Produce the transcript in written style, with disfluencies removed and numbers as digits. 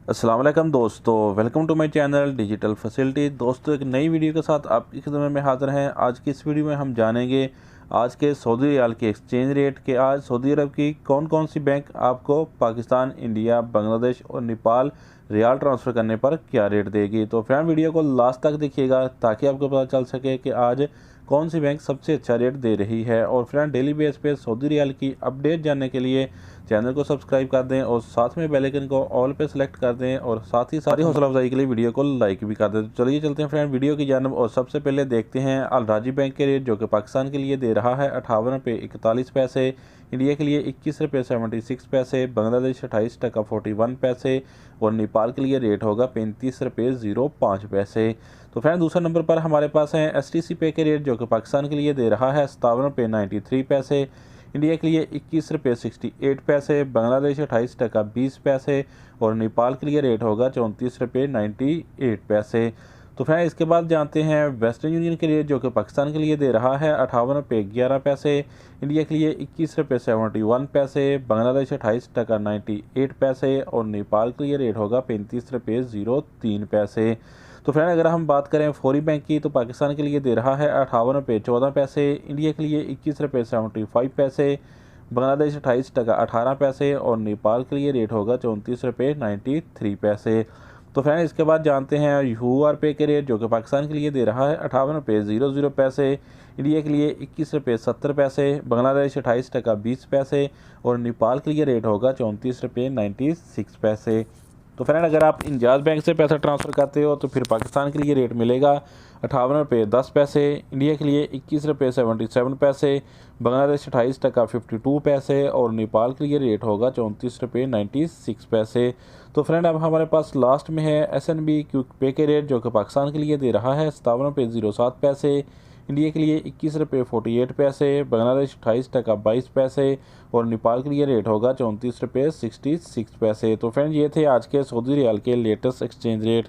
अस्सलाम वालेकुम दोस्तों, welcome to my channel digital facility. दोस्तों, एक नई वीडियो के साथ आपकी खिदमत में हाज़िर हैं। आज की इस वीडियो में हम जानेंगे आज के सऊदी रियाल के एक्सचेंज रेट के। आज सऊदी अरब की कौन कौन सी बैंक आपको पाकिस्तान, इंडिया, बांग्लादेश और नेपाल रियाल ट्रांसफ़र करने पर क्या रेट देगी। तो फ्रेंड, वीडियो को लास्ट तक देखिएगा ताकि आपको पता चल सके कि आज कौन सी बैंक सबसे अच्छा रेट दे रही है। और फ्रेंड, डेली बेस पे सऊदी रियाल की अपडेट जानने के लिए चैनल को सब्सक्राइब कर दें और साथ में बेल आइकन को ऑल पे सेलेक्ट कर दें और साथ ही सारी हौसला अफजाई के लिए वीडियो को लाइक भी कर दें। तो चलिए चलते हैं फ्रेंड वीडियो की जानब और सबसे पहले देखते हैं अल राजी बैंक के रेट, जो कि पाकिस्तान के लिए दे रहा है 58 रुपये 41 पैसे, इंडिया के लिए 21 रुपये 76 पैसे, बांग्लादेश 28 टका 41 पैसे और नेपाल के लिए रेट होगा 35 रुपये 05 पैसे। तो फ्रेंड, दूसरे नंबर पर हमारे पास है STC पे के रेट, जो कि पाकिस्तान के लिए दे रहा है 57 रुपये 93 पैसे, इंडिया के लिए 21 रुपये 68 पैसे, बांग्लादेश 28 टका 20 पैसे और नेपाल के लिए रेट होगा 34 रुपये 98 पैसे। तो फ्रेंड, इसके बाद जानते हैं वेस्टर्न यूनियन के रेट, जो कि पाकिस्तान के लिए दे रहा है 58 रुपये 11 पैसे, इंडिया के लिए 21 रुपये 71 पैसे, बांग्लादेश 28 टका 98 पैसे और नेपाल के लिए रेट होगा 35 रुपये 03 पैसे। तो फ्रेंड, अगर हम बात करें फौरी बैंक की, तो पाकिस्तान के लिए दे रहा है 58 रुपये 14 पैसे, इंडिया के लिए 21 रुपये 75 पैसे, बांग्लादेश 28 टका 18 पैसे और नेपाल के लिए रेट होगा 34 रुपये 93 पैसे। तो फ्रेंड, इसके बाद जानते हैं यूआर पे के रेट, जो कि पाकिस्तान के लिए दे रहा है 58 रुपये 00 पैसे, इंडिया के लिए 21 रुपये 70 पैसे, बांग्लादेश 28 टका 20 पैसे और नेपाल के लिए रेट होगा 34 रुपये 96 पैसे। तो फ्रेंड, अगर आप इंजाज बैंक से पैसा ट्रांसफ़र करते हो तो फिर पाकिस्तान के लिए रेट मिलेगा 58 रुपये 10 पैसे, इंडिया के लिए 21 रुपये 77 पैसे, बांग्लादेश 28 टका 52 पैसे और नेपाल के लिए रेट होगा 34 रुपये 96 पैसे। तो फ्रेंड, अब हमारे पास लास्ट में है SNB क्विक पे के रेट, जो कि पाकिस्तान के लिए दे रहा है 57 रुपये 07 पैसे, इंडिया के लिए 21 रुपये 48 पैसे, बांग्लादेश 28 टका 22 पैसे और नेपाल के लिए रेट होगा 34 रुपये 66 पैसे। तो फ्रेंड, ये थे आज के सऊदी रियाल के लेटेस्ट एक्सचेंज रेट।